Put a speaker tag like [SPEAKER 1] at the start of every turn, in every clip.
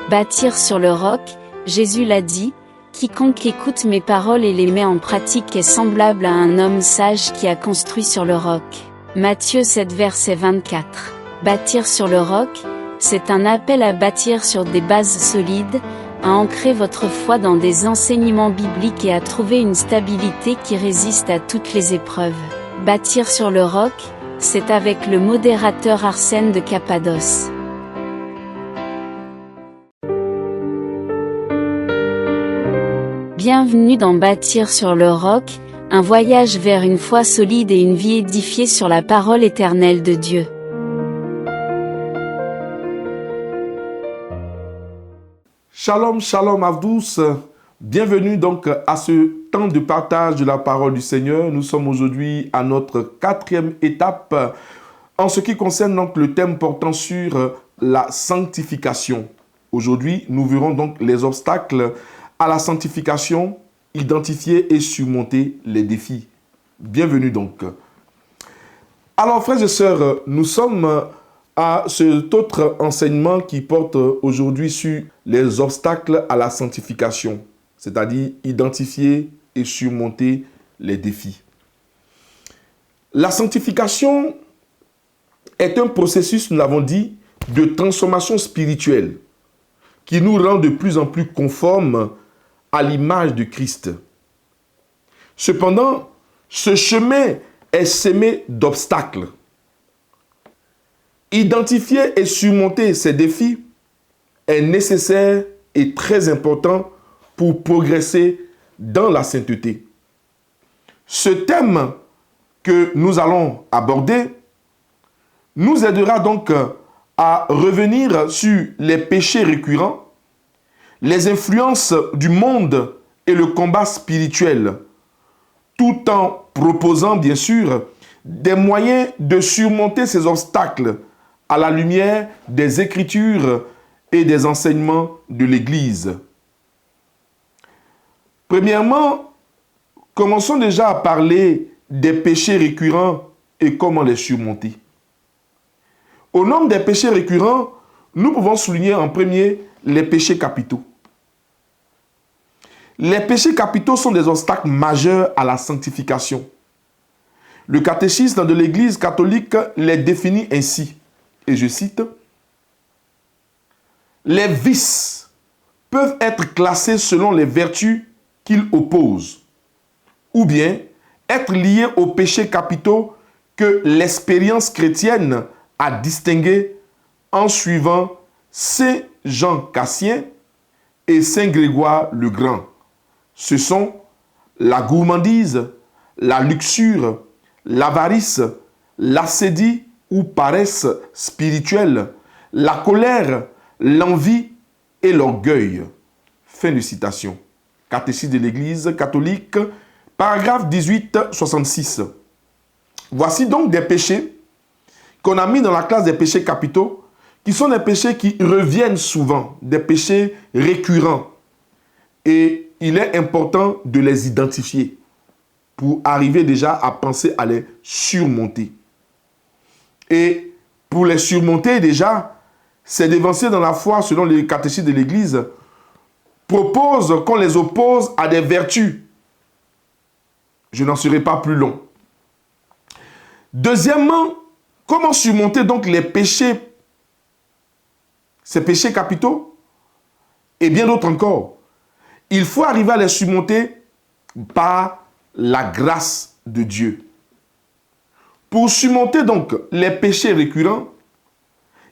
[SPEAKER 1] Bâtir sur le roc, Jésus l'a dit, quiconque écoute mes paroles et les met en pratique est semblable à un homme sage qui a construit sur le roc. Matthieu 7 verset 24. Bâtir sur le roc, c'est un appel à bâtir sur des bases solides, à ancrer votre foi dans des enseignements bibliques et à trouver une stabilité qui résiste à toutes les épreuves. Bâtir sur le roc, c'est avec le modérateur Arsène de Cappadoce. Bienvenue dans Bâtir sur le roc, un voyage vers une foi solide et une vie édifiée sur la parole éternelle de Dieu.
[SPEAKER 2] Shalom, shalom à tous. Bienvenue donc à ce temps de partage de la parole du Seigneur. Nous sommes aujourd'hui à notre 4e étape en ce qui concerne donc le thème portant sur la sanctification. Aujourd'hui, nous verrons donc les obstacles à la sanctification, identifier et surmonter les défis. Bienvenue donc. Alors frères et sœurs, nous sommes à cet autre enseignement qui porte aujourd'hui sur les obstacles à la sanctification, c'est-à-dire identifier et surmonter les défis. La sanctification est un processus, nous l'avons dit, de transformation spirituelle qui nous rend de plus en plus conformes à l'image de Christ. Cependant, ce chemin est semé d'obstacles. Identifier et surmonter ces défis est nécessaire et très important pour progresser dans la sainteté. Ce thème que nous allons aborder nous aidera donc à revenir sur les péchés récurrents, les influences du monde et le combat spirituel, tout en proposant bien sûr des moyens de surmonter ces obstacles à la lumière des Écritures et des enseignements de l'Église. Premièrement, commençons déjà à parler des péchés récurrents et comment les surmonter. Au nombre des péchés récurrents, nous pouvons souligner en premier les péchés capitaux. Les péchés capitaux sont des obstacles majeurs à la sanctification. Le catéchisme de l'Église catholique les définit ainsi, et je cite, « Les vices peuvent être classés selon les vertus qu'ils opposent, ou bien être liés aux péchés capitaux que l'expérience chrétienne a distingués en suivant Saint Jean Cassien et Saint Grégoire le Grand. Ce sont la gourmandise, la luxure, l'avarice, l'assédie ou paresse spirituelle, la colère, l'envie et l'orgueil. » Fin de citation. Catéchisme de l'Église catholique, paragraphe 18, 66. Voici donc des péchés qu'on a mis dans la classe des péchés capitaux, qui sont des péchés qui reviennent souvent, des péchés récurrents. Et il est important de les identifier pour arriver déjà à penser à les surmonter. Et pour les surmonter déjà, c'est d'avancer dans la foi selon le catéchisme de l'Église, propose qu'on les oppose à des vertus. Je n'en serai pas plus long. Deuxièmement, comment surmonter donc les péchés, ces péchés capitaux et bien d'autres encore? Il faut arriver à les surmonter par la grâce de Dieu. Pour surmonter donc les péchés récurrents,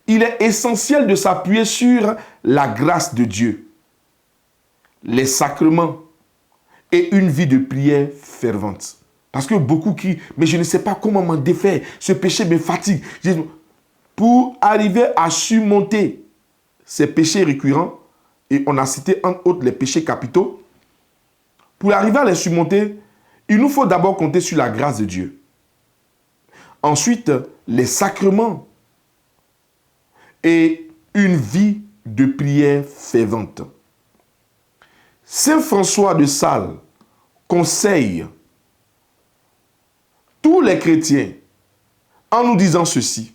[SPEAKER 2] il est essentiel de s'appuyer sur la grâce de Dieu, les sacrements et une vie de prière fervente. Parce que beaucoup crient, mais je ne sais pas comment m'en défaire, ce péché me fatigue. Pour arriver à surmonter ces péchés récurrents, et on a cité entre autres les péchés capitaux, pour arriver à les surmonter, il nous faut d'abord compter sur la grâce de Dieu. Ensuite, les sacrements et une vie de prière fervente. Saint François de Sales conseille tous les chrétiens en nous disant ceci: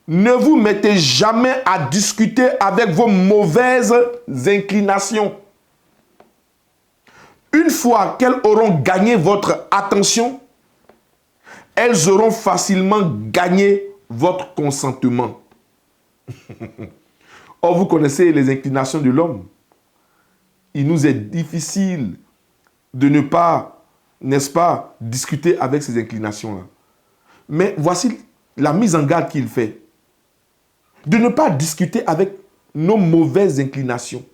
[SPEAKER 2] Ne vous mettez jamais à discuter avec vos mauvaises inclinations. Une fois qu'elles auront gagné votre attention, elles auront facilement gagné votre consentement. Or, vous connaissez les inclinations de l'homme. Il nous est difficile de ne pas, n'est-ce pas, discuter avec ces inclinations-là. Mais voici la mise en garde qu'il fait. De ne pas discuter avec nos mauvaises inclinations.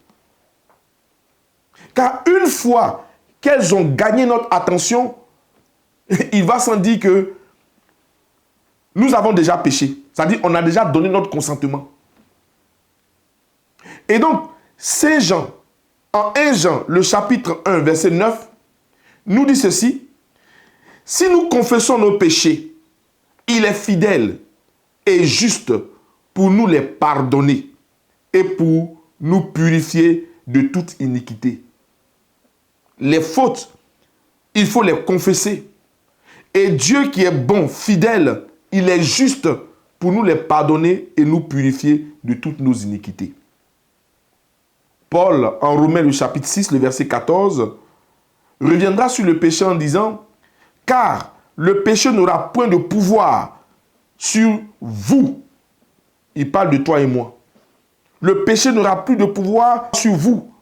[SPEAKER 2] Car une fois qu'elles ont gagné notre attention, il va sans dire que nous avons déjà péché. C'est-à-dire qu'on a déjà donné notre consentement. Et donc, Saint Jean, en 1 Jean, le chapitre 1, verset 9, nous dit ceci. Si nous confessons nos péchés, il est fidèle et juste pour nous les pardonner et pour nous purifier de toute iniquité. Les fautes, il faut les confesser. Et Dieu qui est bon, fidèle, il est juste pour nous les pardonner et nous purifier de toutes nos iniquités. Paul, en Romains le chapitre 6, le verset 14, reviendra sur le péché en disant « Car le péché n'aura point de pouvoir sur vous. » Il parle de toi et moi. Le péché n'aura plus de pouvoir sur vous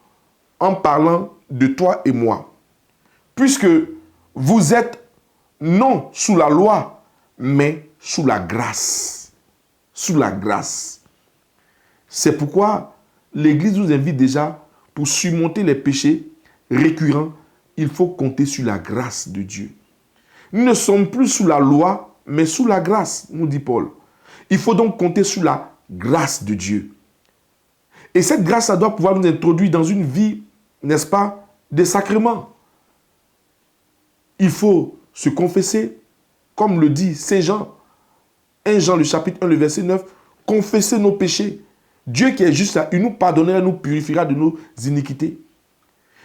[SPEAKER 2] en parlant de toi et moi. Puisque vous êtes non sous la loi, mais sous la grâce. Sous la grâce. C'est pourquoi l'Église nous invite déjà, pour surmonter les péchés récurrents, il faut compter sur la grâce de Dieu. Nous ne sommes plus sous la loi, mais sous la grâce, nous dit Paul. Il faut donc compter sur la grâce de Dieu. Et cette grâce, ça doit pouvoir nous introduire dans une vie, n'est-ce pas, des sacrements. Il faut se confesser, comme le dit Saint Jean, 1 Jean, le chapitre 1, le verset 9, confesser nos péchés. Dieu qui est juste là, il nous pardonnera, nous purifiera de nos iniquités.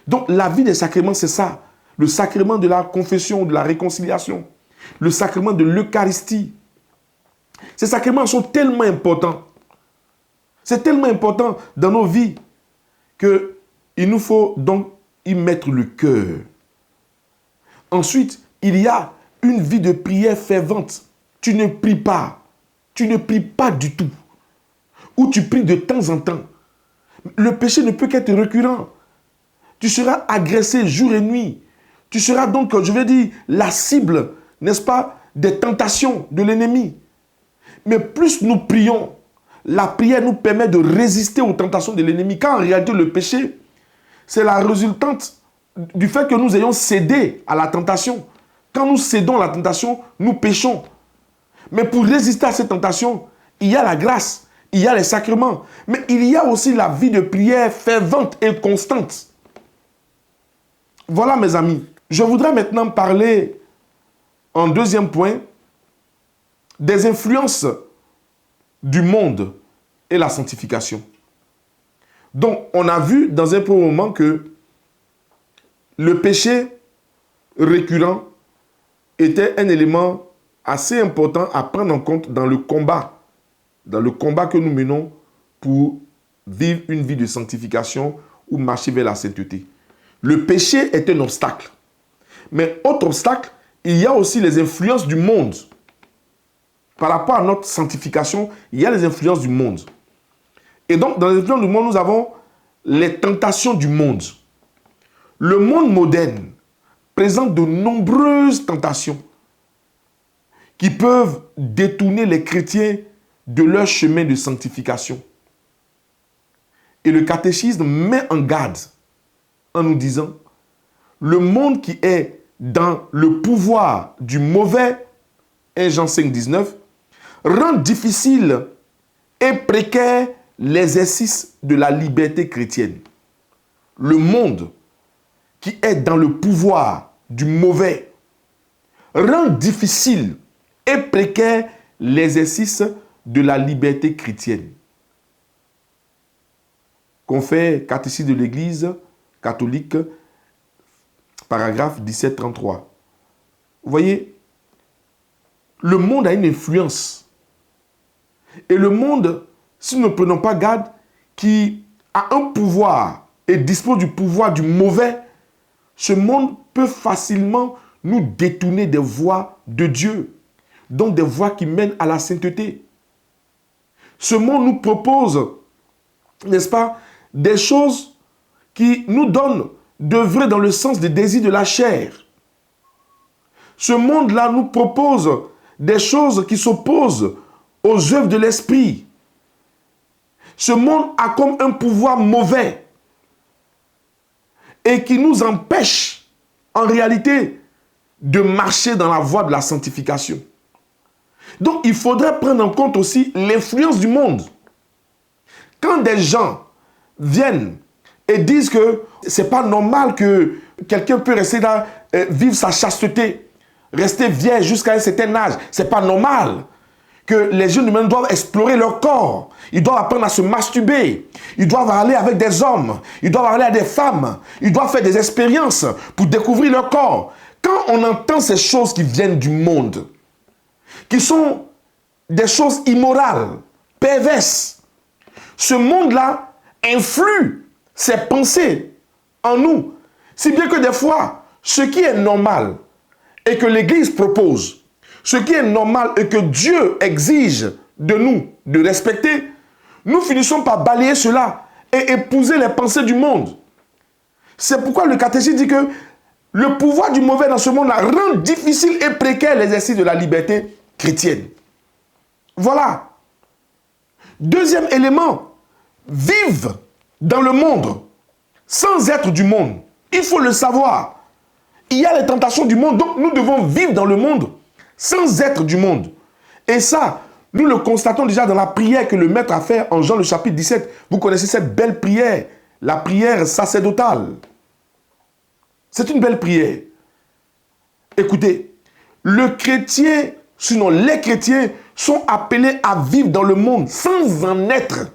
[SPEAKER 2] Donc la vie des sacrements, c'est ça. Le sacrement de la confession, de la réconciliation. Le sacrement de l'Eucharistie. Ces sacrements sont tellement importants. C'est tellement important dans nos vies qu'il nous faut donc y mettre le cœur. Ensuite, il y a une vie de prière fervente. Tu ne pries pas. Tu ne pries pas du tout. Ou tu pries de temps en temps. Le péché ne peut qu'être récurrent. Tu seras agressé jour et nuit. Tu seras donc, je vais dire, la cible, n'est-ce pas, des tentations de l'ennemi. Mais plus nous prions, la prière nous permet de résister aux tentations de l'ennemi. Car en réalité, le péché, c'est la résultante du fait que nous ayons cédé à la tentation. Quand nous cédons à la tentation, nous péchons. Mais pour résister à cette tentation, il y a la grâce, il y a les sacrements. Mais il y a aussi la vie de prière fervente et constante. Voilà mes amis. Je voudrais maintenant parler, en deuxième point, des influences du monde et la sanctification. Donc, on a vu dans un premier moment que le péché récurrent était un élément assez important à prendre en compte dans le combat que nous menons pour vivre une vie de sanctification ou marcher vers la sainteté. Le péché est un obstacle. Mais autre obstacle, il y a aussi les influences du monde. Par rapport à notre sanctification, il y a les influences du monde. Et donc, dans les influences du monde, nous avons les tentations du monde. Le monde moderne présente de nombreuses tentations qui peuvent détourner les chrétiens de leur chemin de sanctification. Et le catéchisme met en garde en nous disant, le monde qui est dans le pouvoir du mauvais, 1 Jean 5, 19, rend difficile et précaire l'exercice de la liberté chrétienne. Le monde qui est dans le pouvoir du mauvais rend difficile et précaire l'exercice de la liberté chrétienne. Confère Catéchisme de l'Église catholique, paragraphe 1733. Vous voyez, le monde a une influence. Et le monde, si nous ne prenons pas garde, qui a un pouvoir et dispose du pouvoir du mauvais, ce monde peut facilement nous détourner des voies de Dieu, donc des voies qui mènent à la sainteté. Ce monde nous propose, n'est-ce pas, des choses qui nous donnent d'œuvrer dans le sens des désirs de la chair. Ce monde-là nous propose des choses qui s'opposent aux œuvres de l'esprit. Ce monde a comme un pouvoir mauvais et qui nous empêche, en réalité, de marcher dans la voie de la sanctification. Donc, il faudrait prendre en compte aussi l'influence du monde. Quand des gens viennent et disent que c'est pas normal que quelqu'un peut rester là, vivre sa chasteté, rester vierge jusqu'à un certain âge, c'est pas normal. Que les jeunes humains doivent explorer leur corps. Ils doivent apprendre à se masturber. Ils doivent aller avec des hommes. Ils doivent aller avec des femmes. Ils doivent faire des expériences pour découvrir leur corps. Quand on entend ces choses qui viennent du monde, qui sont des choses immorales, perverses, ce monde-là influe ses pensées en nous. Si bien que des fois, ce qui est normal et que l'Église propose, ce qui est normal et que Dieu exige de nous de respecter, nous finissons par balayer cela et épouser les pensées du monde. C'est pourquoi le catéchisme dit que le pouvoir du mauvais dans ce monde-là rend difficile et précaire l'exercice de la liberté chrétienne. Voilà. Deuxième élément, vivre dans le monde sans être du monde. Il faut le savoir. Il y a les tentations du monde, donc nous devons vivre dans le monde sans être du monde. Et ça, nous le constatons déjà dans la prière que le Maître a fait en Jean le chapitre 17. Vous connaissez cette belle prière, la prière sacerdotale. C'est une belle prière. Écoutez, le chrétien, sinon les chrétiens, sont appelés à vivre dans le monde sans en être.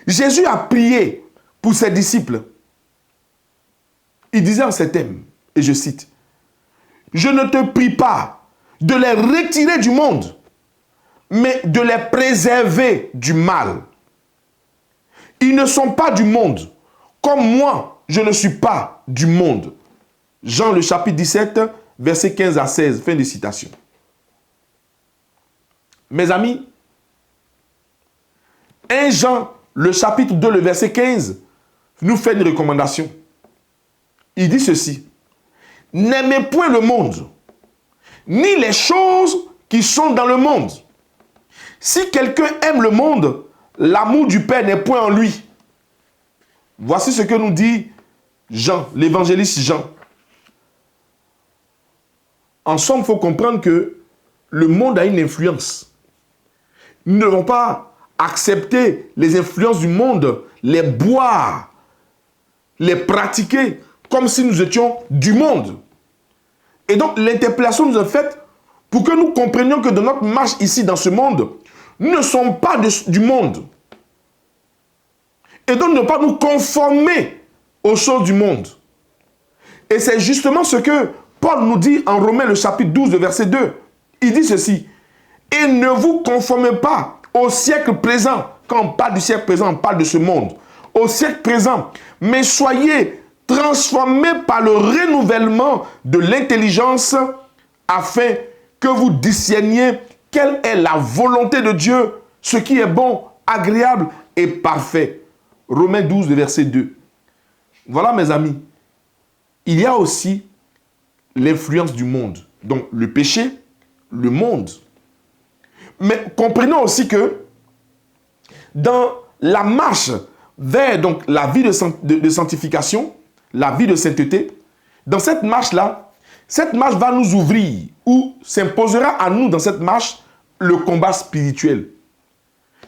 [SPEAKER 2] Jésus a prié pour ses disciples. Il disait en ces thèmes, et je cite, « Je ne te prie pas de les retirer du monde, mais de les préserver du mal. Ils ne sont pas du monde, comme moi, je ne suis pas du monde. » Jean le chapitre 17, versets 15 à 16, fin de citation. Mes amis, 1 Jean le chapitre 2, le verset 15, nous fait une recommandation. Il dit ceci, « N'aimez point le monde, ni les choses qui sont dans le monde. Si quelqu'un aime le monde, l'amour du Père n'est point en lui. » Voici ce que nous dit Jean, l'évangéliste Jean. En somme, il faut comprendre que le monde a une influence. Nous ne devons pas accepter les influences du monde, les boire, les pratiquer comme si nous étions du monde. Et donc, l'interpellation nous est faite pour que nous comprenions que dans notre marche ici, dans ce monde, nous ne sommes pas du monde. Et donc, ne pas nous conformer aux choses du monde. Et c'est justement ce que Paul nous dit en Romains, le chapitre 12, le verset 2. Il dit ceci, « Et ne vous conformez pas au siècle présent. » Quand on parle du siècle présent, on parle de ce monde. Au siècle présent. Mais soyez transformés par le renouvellement de l'intelligence afin que vous discerniez quelle est la volonté de Dieu, ce qui est bon, agréable et parfait. Romains 12, verset 2. Voilà, mes amis. Il y a aussi l'influence du monde. Donc, le péché, le monde. Mais comprenons aussi que dans la marche vers donc, la vie de sanctification, la vie de sainteté, dans cette marche-là, cette marche va nous ouvrir ou s'imposera à nous dans cette marche le combat spirituel.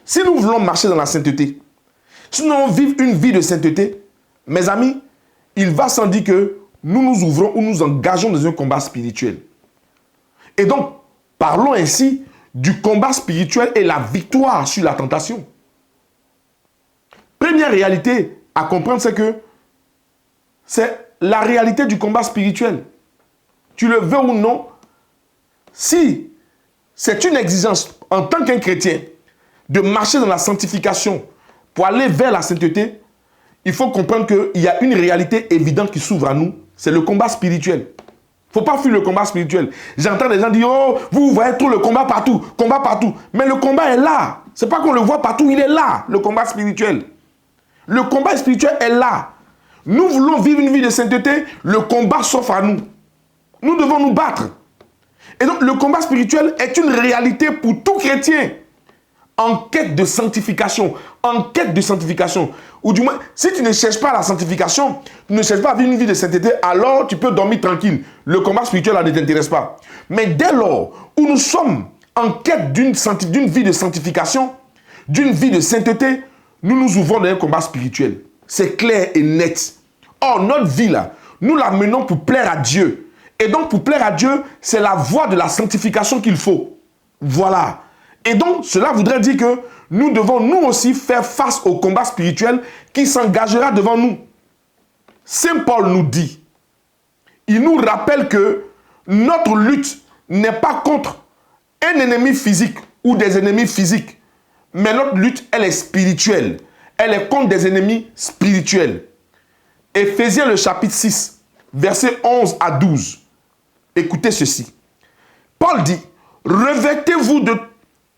[SPEAKER 2] Si nous voulons marcher dans la sainteté, si nous voulons vivre une vie de sainteté, mes amis, il va sans dire que nous nous ouvrons ou nous engageons dans un combat spirituel. Et donc, parlons ainsi du combat spirituel et la victoire sur la tentation. Première réalité à comprendre, c'est que c'est la réalité du combat spirituel. Tu le veux ou non, si c'est une exigence en tant qu'un chrétien de marcher dans la sanctification pour aller vers la sainteté. Il faut comprendre qu'il y a une réalité évidente qui s'ouvre à nous, c'est le combat spirituel. Il ne faut pas fuir le combat spirituel. J'entends des gens dire, oh, vous voyez trop le combat partout. Mais le combat est là. Ce n'est pas qu'on le voit partout, il est là, le combat spirituel. Le combat spirituel est là. Nous voulons vivre une vie de sainteté, le combat s'offre à nous. Nous devons nous battre. Et donc, le combat spirituel est une réalité pour tout chrétien. En quête de sanctification. Ou du moins, si tu ne cherches pas la sanctification, tu ne cherches pas à vivre une vie de sainteté, alors tu peux dormir tranquille. Le combat spirituel là, ne t'intéresse pas. Mais dès lors où nous sommes en quête d'une vie de sanctification, d'une vie de sainteté, nous nous ouvrons dans un combat spirituel. C'est clair et net. Or, notre vie là, nous la menons pour plaire à Dieu. Et donc, pour plaire à Dieu, c'est la voie de la sanctification qu'il faut. Voilà. Et donc, cela voudrait dire que nous devons nous aussi faire face au combat spirituel qui s'engagera devant nous. Saint Paul nous dit, il nous rappelle que notre lutte n'est pas contre un ennemi physique ou des ennemis physiques, mais notre lutte, elle est spirituelle. Elle est contre des ennemis spirituels. Éphésiens le chapitre 6, versets 11 à 12. Écoutez ceci. Paul dit, revêtez-vous de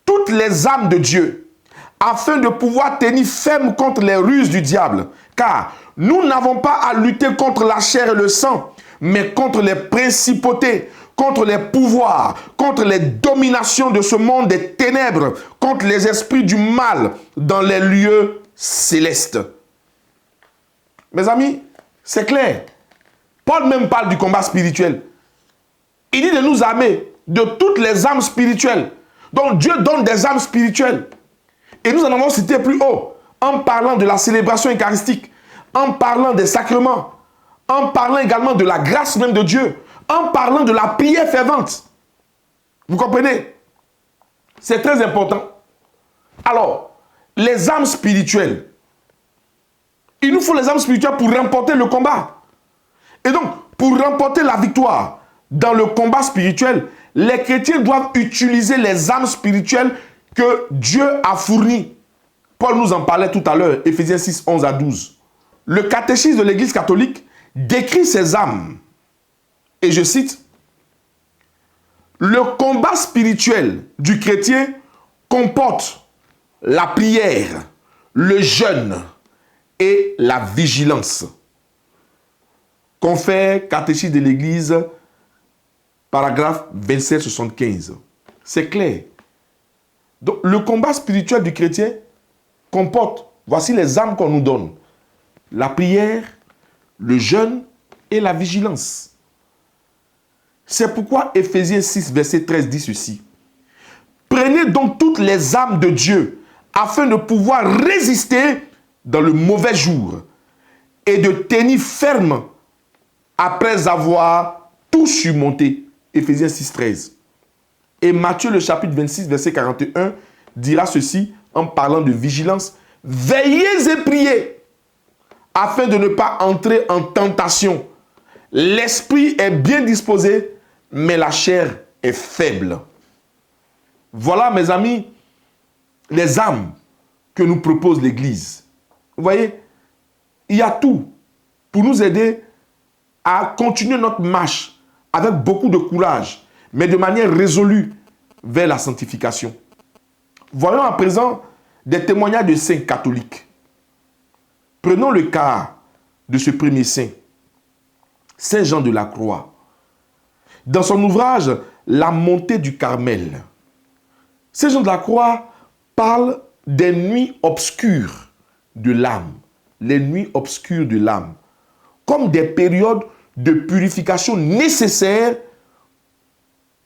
[SPEAKER 2] toutes les armes de Dieu, afin de pouvoir tenir ferme contre les ruses du diable. Car nous n'avons pas à lutter contre la chair et le sang, mais contre les principautés, contre les pouvoirs, contre les dominations de ce monde des ténèbres, contre les esprits du mal dans les lieux célestes. Mes amis, c'est clair. Paul même parle du combat spirituel. Il dit de nous armer de toutes les armes spirituelles. Donc Dieu donne des armes spirituelles. Et nous en avons cité plus haut, en parlant de la célébration eucharistique, en parlant des sacrements, en parlant également de la grâce même de Dieu, en parlant de la prière fervente. Vous comprenez? C'est très important. Alors, les armes spirituelles. Il nous faut les armes spirituelles pour remporter le combat. Et donc, pour remporter la victoire dans le combat spirituel, les chrétiens doivent utiliser les armes spirituelles que Dieu a fournies. Paul nous en parlait tout à l'heure, Éphésiens 6, 11 à 12. Le catéchisme de l'Église catholique décrit ces armes. Et je cite, « Le combat spirituel du chrétien comporte la prière, le jeûne et la vigilance. » Confère catéchisme de l'Église, paragraphe 27-75. C'est clair. Donc, le combat spirituel du chrétien comporte, voici les armes qu'on nous donne. La prière, le jeûne et la vigilance. C'est pourquoi Éphésiens 6, verset 13 dit ceci. Prenez donc toutes les armes de Dieu afin de pouvoir résister dans le mauvais jour et de tenir ferme après avoir tout surmonté. Éphésiens 6, 13. Et Matthieu le chapitre 26, verset 41 dira ceci en parlant de vigilance. Veillez et priez afin de ne pas entrer en tentation. L'esprit est bien disposé, mais la chair est faible. Voilà, mes amis, les armes que nous propose l'Église. Vous voyez, il y a tout pour nous aider à continuer notre marche avec beaucoup de courage, mais de manière résolue vers la sanctification. Voyons à présent des témoignages de saints catholiques. Prenons le cas de ce premier saint, Saint Jean de la Croix. Dans son ouvrage « La montée du Carmel », Saint Jean de la Croix parle des nuits obscures de l'âme, les nuits obscures de l'âme, comme des périodes de purification nécessaires.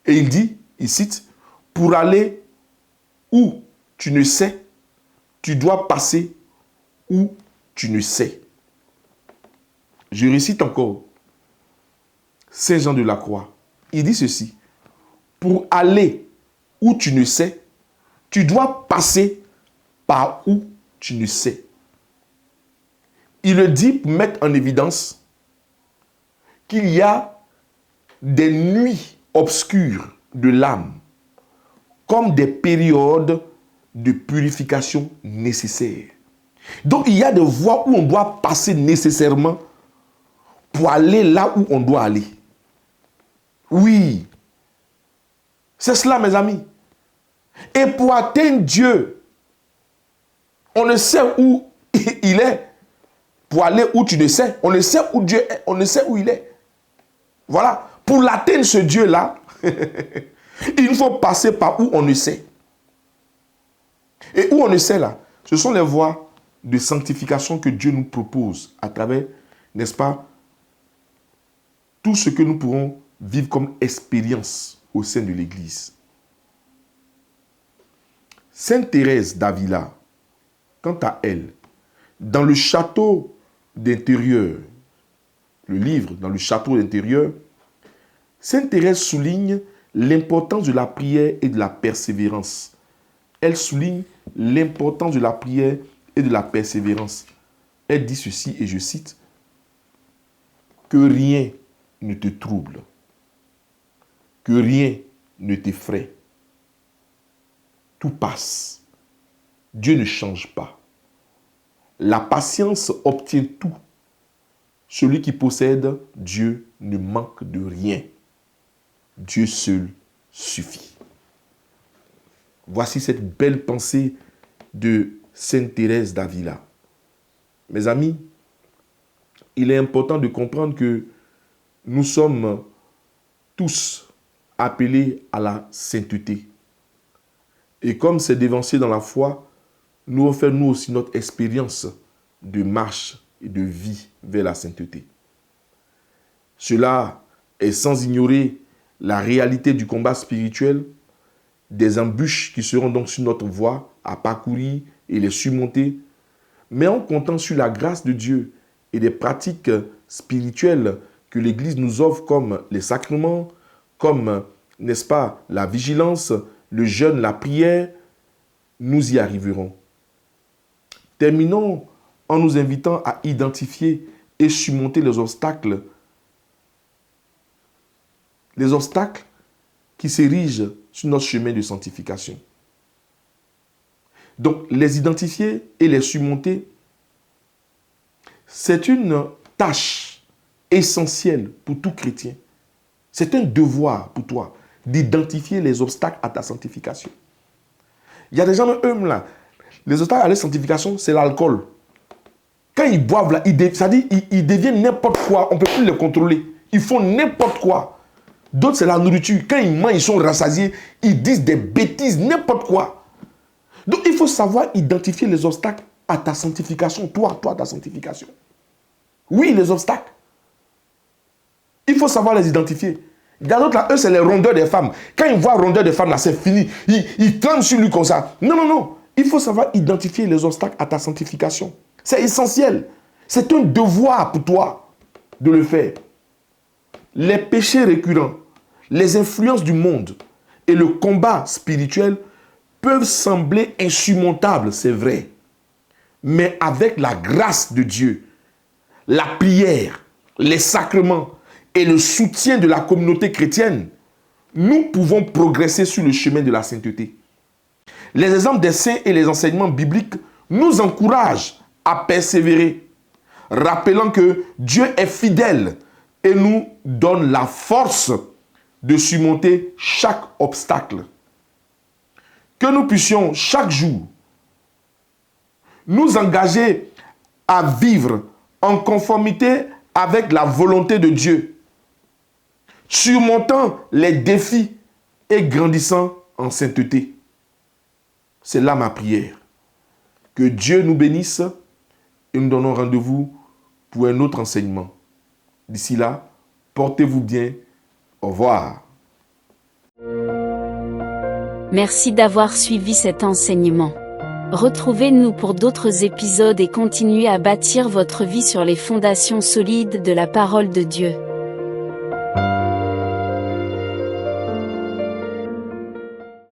[SPEAKER 2] Et il dit, il cite, « Pour aller où tu ne sais, tu dois passer où tu ne sais. » Je récite encore. Saint Jean de la Croix, il dit ceci. « Pour aller où tu ne sais, tu dois passer par où tu ne sais. » Il le dit pour mettre en évidence qu'il y a des nuits obscures de l'âme, comme des périodes de purification nécessaires. Donc il y a des voies où on doit passer nécessairement pour aller là où on doit aller. Oui, c'est cela mes amis. Et pour atteindre Dieu, on ne sait où il est. Pour aller où tu ne sais, on ne sait où Dieu est, on ne sait où il est. Voilà, pour l'atteindre ce Dieu-là, il faut passer par où on ne sait. Et où on ne sait là, ce sont les voies de sanctification que Dieu nous propose à travers, n'est-ce pas, tout ce que nous pourrons vivre comme expérience au sein de l'Église. Sainte Thérèse d'Avila, quant à elle, dans le château d'intérieur, le livre dans le château d'intérieur, Sainte Thérèse souligne l'importance de la prière et de la persévérance. Elle souligne l'importance de la prière et de la persévérance. Elle dit ceci, et je cite, « Que rien ne te trouble, que rien ne t'effraie. Tout passe. Dieu ne change pas. La patience obtient tout. Celui qui possède Dieu ne manque de rien. Dieu seul suffit. » Voici cette belle pensée de Sainte Thérèse d'Avila. Mes amis, il est important de comprendre que nous sommes tous appelés à la sainteté. Et comme c'est dévancé dans la foi, nous offrons nous aussi notre expérience de marche et de vie vers la sainteté. Cela est sans ignorer la réalité du combat spirituel, des embûches qui seront donc sur notre voie à parcourir et les surmonter, mais en comptant sur la grâce de Dieu et des pratiques spirituelles que l'Église nous offre comme les sacrements, comme, n'est-ce pas, la vigilance, le jeûne, la prière, nous y arriverons. Terminons en nous invitant à identifier et surmonter les obstacles qui s'érigent sur notre chemin de sanctification. Donc, les identifier et les surmonter, c'est une tâche essentielle pour tout chrétien. C'est un devoir pour toi d'identifier les obstacles à ta sanctification. Il y a des gens, eux, là, les obstacles à la sanctification, c'est l'alcool. Quand ils boivent, là, ils deviennent n'importe quoi. On ne peut plus les contrôler. Ils font n'importe quoi. D'autres, c'est la nourriture. Quand ils mangent, ils sont rassasiés. Ils disent des bêtises, n'importe quoi. Donc, il faut savoir identifier les obstacles à ta sanctification. Toi, ta sanctification. Oui, les obstacles. Il faut savoir les identifier. Il y a d'autres là, eux, c'est les rondeurs des femmes. Quand ils voient rondeur des femmes, là, c'est fini. Ils tremblent sur lui comme ça. Non, non, non. Il faut savoir identifier les obstacles à ta sanctification. C'est essentiel. C'est un devoir pour toi de le faire. Les péchés récurrents, les influences du monde et le combat spirituel peuvent sembler insurmontables, c'est vrai. Mais avec la grâce de Dieu, la prière, les sacrements et le soutien de la communauté chrétienne, nous pouvons progresser sur le chemin de la sainteté. Les exemples des saints et les enseignements bibliques nous encouragent à persévérer, rappelant que Dieu est fidèle et nous donne la force de surmonter chaque obstacle. Que nous puissions chaque jour nous engager à vivre en conformité avec la volonté de Dieu, surmontant les défis et grandissant en sainteté. C'est là ma prière. Que Dieu nous bénisse et nous donnons rendez-vous pour un autre enseignement. D'ici là, portez-vous bien. Au revoir.
[SPEAKER 1] Merci d'avoir suivi cet enseignement. Retrouvez-nous pour d'autres épisodes et continuez à bâtir votre vie sur les fondations solides de la parole de Dieu.